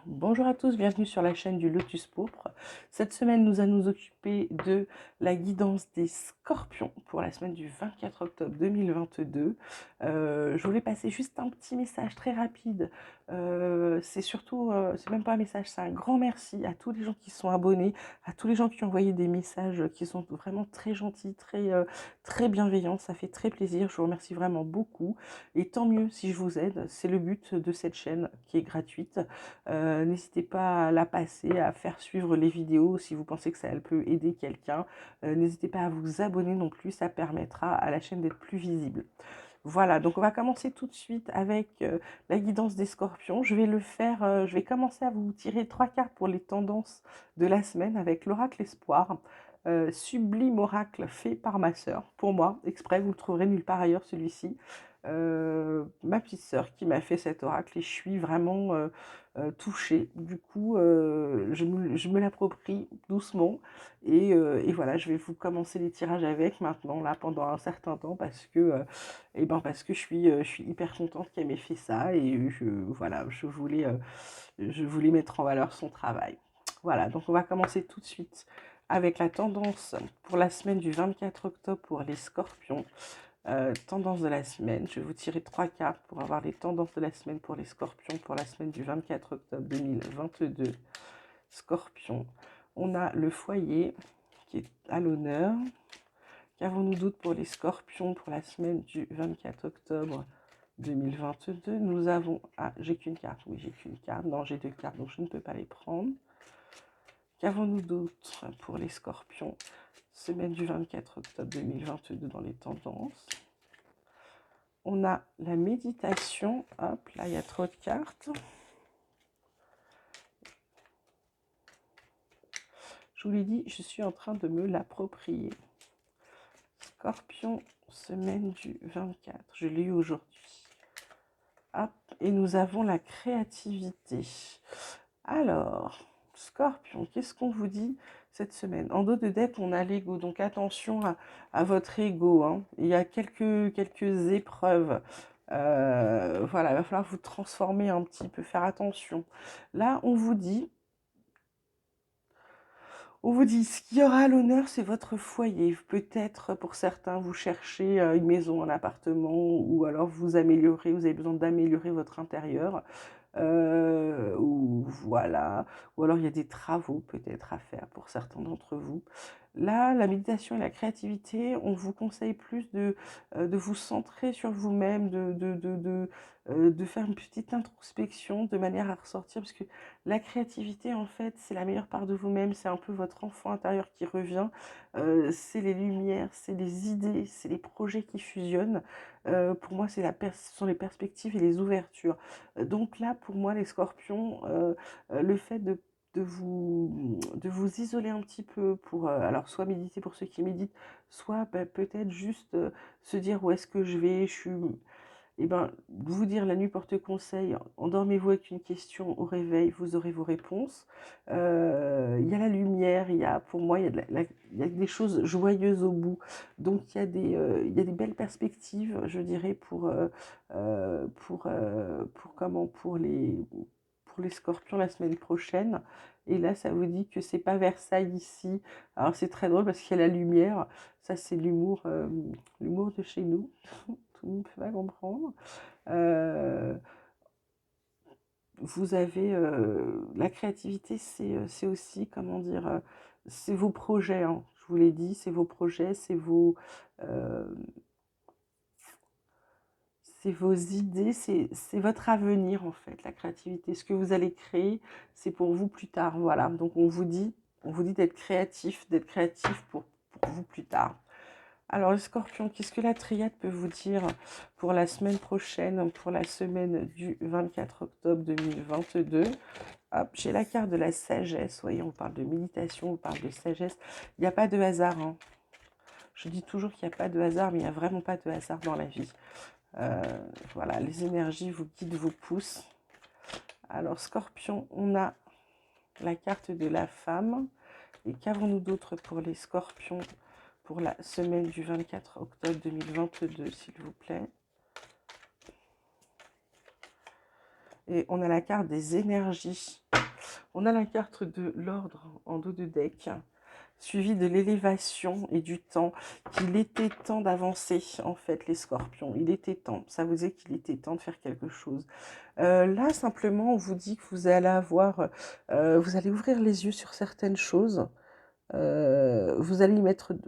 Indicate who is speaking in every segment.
Speaker 1: Bonjour à tous, bienvenue sur la chaîne du Lotus Pourpre. Cette semaine, nous allons nous occuper de la guidance des scorpions pour la semaine du 24 octobre 2022. Je voulais passer juste un petit message très rapide. C'est surtout, c'est même pas un message, c'est un grand merci à tous les gens qui sont abonnés, à tous les gens qui ont envoyé des messages qui sont vraiment très gentils, très bienveillants. Ça fait très plaisir, je vous remercie vraiment beaucoup. Et tant mieux si je vous aide, c'est le but de cette chaîne qui est gratuite. N'hésitez pas à la passer, à faire suivre les vidéos si vous pensez que ça elle peut aider quelqu'un. N'hésitez pas à vous abonner non plus, ça permettra à la chaîne d'être plus visible. Voilà, donc on va commencer tout de suite avec la guidance des scorpions. Je vais commencer à vous tirer 3 cartes pour les tendances de la semaine avec l'oracle espoir. Sublime oracle fait par ma sœur, pour moi, exprès, vous le trouverez nulle part ailleurs celui-ci. Ma petite sœur qui m'a fait cet oracle et je suis vraiment touchée. Du coup, je me l'approprie doucement et voilà, je vais vous commencer les tirages avec maintenant, là, pendant un certain temps parce que je suis hyper contente qu'elle m'ait fait ça et voilà, je voulais mettre en valeur son travail. Voilà, donc on va commencer tout de suite avec la tendance pour la semaine du 24 octobre pour les scorpions. Tendance de la semaine, je vais vous tirer 3 cartes pour avoir les tendances de la semaine pour les scorpions pour la semaine du 24 octobre 2022. Scorpion, on a le foyer qui est à l'honneur. Qu'avons-nous d'autre pour les scorpions pour la semaine du 24 octobre 2022? Nous avons... Ah, j'ai qu'une carte. Oui, j'ai qu'une carte. Non, j'ai 2 cartes, donc je ne peux pas les prendre. Qu'avons-nous d'autre pour les scorpions? Semaine du 24 octobre 2022 dans les tendances. On a la méditation. Hop, là, il y a trop de cartes. Je vous l'ai dit, je suis en train de me l'approprier. Scorpion, semaine du 24. Je l'ai eu aujourd'hui. Hop, et nous avons la créativité. Alors, Scorpion, qu'est-ce qu'on vous dit cette semaine? En dos de deck, on a l'ego, donc attention à votre ego. Hein. Il y a quelques épreuves. Voilà, il va falloir vous transformer un petit peu, faire attention. Là, on vous dit, ce qui aura à l'honneur, c'est votre foyer. Peut-être, pour certains, vous cherchez une maison, un appartement, ou alors vous avez besoin d'améliorer votre intérieur. Ou voilà, ou alors il y a des travaux peut-être à faire pour certains d'entre vous. Là, la méditation et la créativité, on vous conseille plus de vous centrer sur vous-même, de faire une petite introspection de manière à ressortir, parce que la créativité, en fait, c'est la meilleure part de vous-même, c'est un peu votre enfant intérieur qui revient, c'est les lumières, c'est les idées, c'est les projets qui fusionnent. Pour moi, ce sont les perspectives et les ouvertures. Donc là, pour moi, les scorpions, le fait de vous isoler un petit peu pour, alors soit méditer pour ceux qui méditent, soit peut-être juste se dire où est-ce que je vais, et ben, vous dire la nuit porte conseil, endormez-vous avec une question au réveil, vous aurez vos réponses. Il y a la lumière, pour moi, il y a des choses joyeuses au bout. Donc il y a des belles perspectives, je dirais, pour les scorpions la semaine prochaine. Et là, ça vous dit que c'est pas Versailles ici. Alors c'est très drôle parce qu'il y a la lumière. Ça, c'est l'humour de chez nous. Tout le monde peut pas comprendre. Euh, Vous avez la créativité, c'est aussi, comment dire, c'est vos projets. Hein, je vous l'ai dit, c'est vos projets, euh, c'est vos idées, c'est votre avenir en fait, la créativité. Ce que vous allez créer, c'est pour vous plus tard. Voilà. Donc on vous dit d'être créatif pour vous plus tard. Alors, le scorpion, qu'est-ce que la triade peut vous dire pour la semaine prochaine, pour la semaine du 24 octobre 2022? Hop, j'ai la carte de la sagesse. Voyez, on parle de méditation, on parle de sagesse. Il n'y a pas de hasard. Hein. Je dis toujours qu'il n'y a pas de hasard, mais il n'y a vraiment pas de hasard dans la vie. Euh, voilà, les énergies vous guident, vous poussent. Alors, scorpion, on a la carte de la femme. Et qu'avons-nous d'autre pour les scorpions pour la semaine du 24 octobre 2022, s'il vous plaît? Et on a la carte des énergies. On a la carte de l'ordre en dos de deck, suivi de l'élévation et du temps, qu'il était temps d'avancer, en fait, les scorpions. Il était temps. Ça vous dit qu'il était temps de faire quelque chose. Là, simplement, on vous dit que vous allez avoir, vous allez ouvrir les yeux sur certaines choses. Vous allez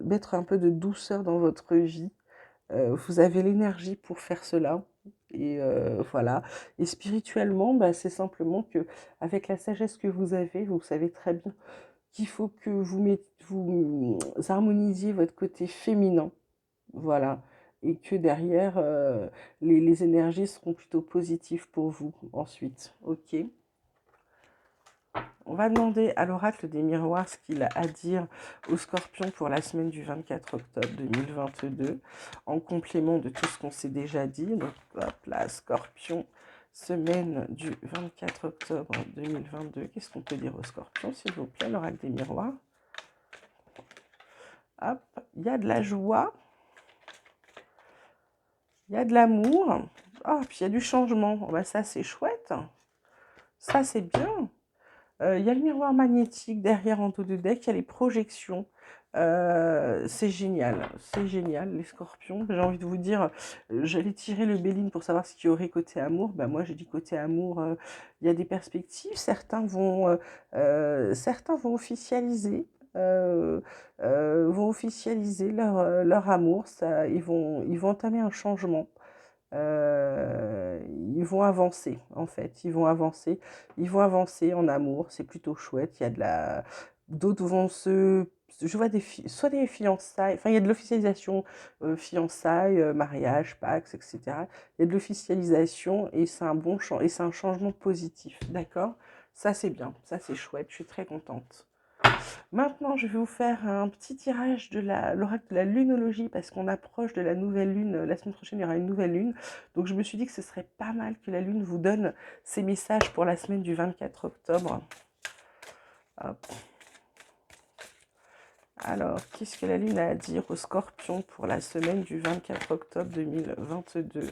Speaker 1: mettre un peu de douceur dans votre vie. Vous avez l'énergie pour faire cela. Et voilà. Et spirituellement, bah, c'est simplement que, avec la sagesse que vous savez très bien qu'il faut que vous harmonisiez votre côté féminin. Voilà. Et que derrière, les énergies seront plutôt positives pour vous ensuite. Ok. On va demander à l'oracle des miroirs ce qu'il a à dire aux scorpions pour la semaine du 24 octobre 2022, en complément de tout ce qu'on s'est déjà dit. Donc, hop là, scorpion, semaine du 24 octobre 2022. Qu'est-ce qu'on peut dire aux scorpions, s'il vous plaît, l'oracle des miroirs? Hop, il y a de la joie, il y a de l'amour, ah, puis il y a du changement. Oh, bah, ça, c'est chouette. Ça, c'est bien. Il y a le miroir magnétique derrière en dos de deck, il y a les projections. C'est génial, les scorpions. J'ai envie de vous dire, j'allais tirer le Béline pour savoir ce qu'il y aurait côté amour. Ben, moi, j'ai dit côté amour, il y a des perspectives. Certains vont officialiser. Vont officialiser leur amour, ils vont entamer un changement. Ils vont avancer en fait, ils vont avancer en amour, c'est plutôt chouette. Il y a de la, d'autres vont je vois soit des fiançailles, enfin il y a de l'officialisation, fiançailles, mariage, pax, etc. Il y a de l'officialisation et c'est un bon et c'est un changement positif, d'accord? Ça c'est bien, ça c'est chouette, je suis très contente. Maintenant, je vais vous faire un petit tirage de l'oracle de la lunologie parce qu'on approche de la nouvelle lune. La semaine prochaine, il y aura une nouvelle lune. Donc, je me suis dit que ce serait pas mal que la lune vous donne ses messages pour la semaine du 24 octobre. Hop. Alors, qu'est-ce que la lune a à dire aux scorpions pour la semaine du 24 octobre 2022?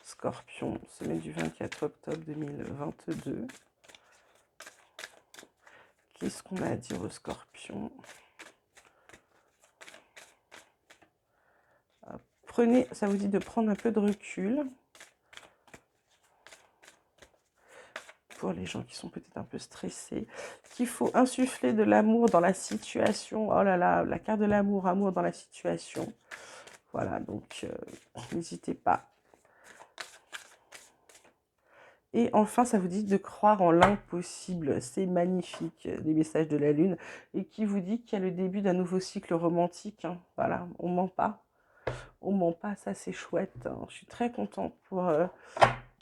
Speaker 1: Scorpion, semaine du 24 octobre 2022. Qu'est-ce qu'on a à dire aux scorpions? Prenez, ça vous dit de prendre un peu de recul. Pour les gens qui sont peut-être un peu stressés, qu'il faut insuffler de l'amour dans la situation. Oh là là, la carte de l'amour, amour dans la situation. Voilà, donc n'hésitez pas. Et enfin, ça vous dit de croire en l'impossible. C'est magnifique, les messages de la Lune. Et qui vous dit qu'il y a le début d'un nouveau cycle romantique. Hein. Voilà, on ment pas. On ment pas, ça c'est chouette. Hein. Je suis très contente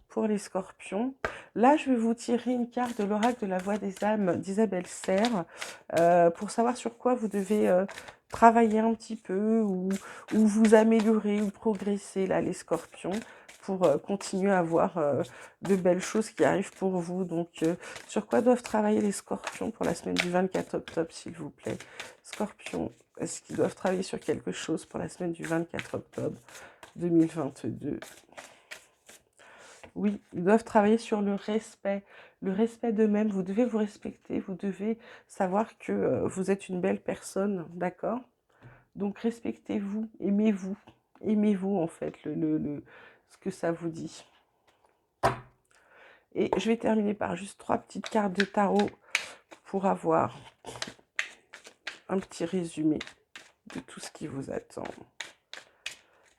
Speaker 1: pour les scorpions. Là, je vais vous tirer une carte de l'oracle de la voix des âmes d'Isabelle Serre pour savoir sur quoi vous devez travailler un petit peu ou vous améliorer ou progresser, là, les scorpions, pour continuer à avoir de belles choses qui arrivent pour vous. Donc, sur quoi doivent travailler les scorpions pour la semaine du 24 octobre, s'il vous plaît? Scorpions, est-ce qu'ils doivent travailler sur quelque chose pour la semaine du 24 octobre 2022? Oui, ils doivent travailler sur le respect d'eux-mêmes. Vous devez vous respecter, vous devez savoir que vous êtes une belle personne, d'accord? Donc respectez-vous, aimez-vous en fait, ce que ça vous dit. Et je vais terminer par juste 3 petites cartes de tarot pour avoir un petit résumé de tout ce qui vous attend.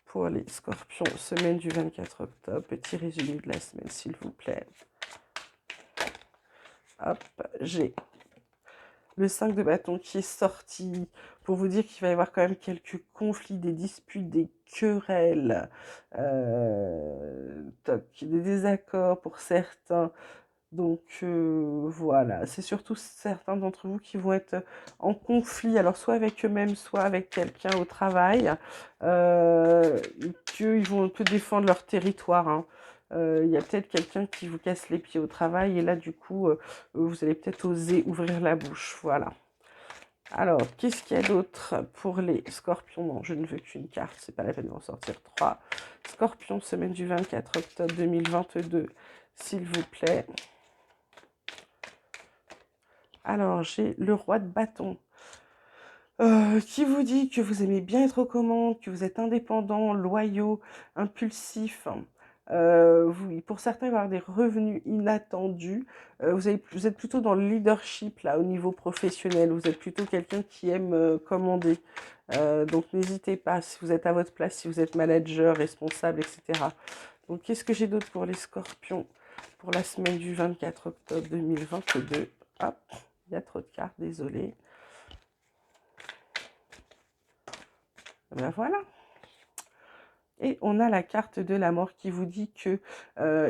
Speaker 1: Pour les scorpions, semaine du 24 octobre, petit résumé de la semaine, s'il vous plaît. Hop, j'ai le 5 de bâton qui est sorti pour vous dire qu'il va y avoir quand même quelques conflits, des disputes, des querelles, des désaccords pour certains. Donc voilà, c'est surtout certains d'entre vous qui vont être en conflit, alors soit avec eux-mêmes, soit avec quelqu'un au travail, qu'ils vont un peu défendre leur territoire. Hein. Il y a peut-être quelqu'un qui vous casse les pieds au travail et là du coup vous allez peut-être oser ouvrir la bouche, voilà. Alors, qu'est-ce qu'il y a d'autre pour les scorpions? Non, je ne veux qu'une carte, c'est pas la peine d'en sortir 3. Scorpion, semaine du 24 octobre 2022. s'il vous plaît. Alors, j'ai le roi de bâton. Qui vous dit que vous aimez bien être aux commandes, que vous êtes indépendant, loyaux, impulsif. Pour certains, il va y avoir des revenus inattendus. Vous êtes plutôt dans le leadership là au niveau professionnel. Vous êtes plutôt quelqu'un qui aime commander. Donc n'hésitez pas si vous êtes à votre place, si vous êtes manager, responsable, etc. Donc qu'est-ce que j'ai d'autre pour les scorpions pour la semaine du 24 octobre 2022? Hop, il y a trop de cartes, désolé. Ben voilà. Et on a la carte de la mort qui vous dit que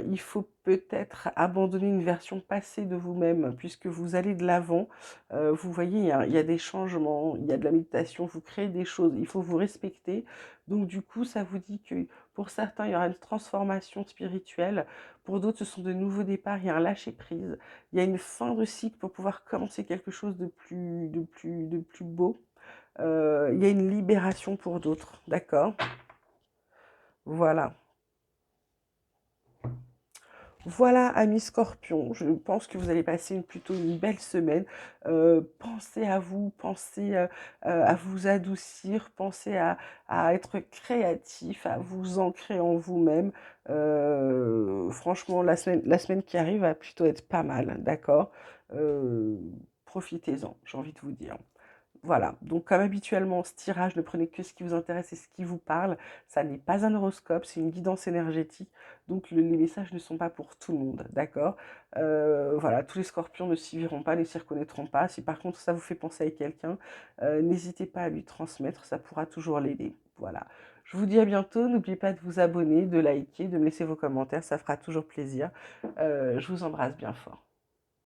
Speaker 1: il faut peut-être abandonner une version passée de vous-même puisque vous allez de l'avant. Vous voyez, il y a des changements, il y a de la méditation, vous créez des choses, il faut vous respecter. Donc du coup, ça vous dit que pour certains, il y aura une transformation spirituelle. Pour d'autres, ce sont de nouveaux départs, il y a un lâcher-prise. Il y a une fin de cycle pour pouvoir commencer quelque chose de plus beau. Il y a une libération pour d'autres, d'accord? Voilà. Voilà, amis scorpions, je pense que vous allez passer plutôt une belle semaine. Pensez à vous, pensez à vous adoucir, pensez à être créatif, à vous ancrer en vous-même. Franchement, la semaine qui arrive va plutôt être pas mal, d'accord? Euh, Profitez-en, j'ai envie de vous dire. Voilà, donc comme habituellement, ce tirage, ne prenez que ce qui vous intéresse et ce qui vous parle. Ça n'est pas un horoscope, c'est une guidance énergétique. Donc les messages ne sont pas pour tout le monde, d'accord? Voilà, tous les scorpions ne s'y verront pas, ne s'y reconnaîtront pas. Si par contre ça vous fait penser à quelqu'un, n'hésitez pas à lui transmettre, ça pourra toujours l'aider. Voilà. Je vous dis à bientôt, n'oubliez pas de vous abonner, de liker, de me laisser vos commentaires, ça fera toujours plaisir. Je vous embrasse bien fort.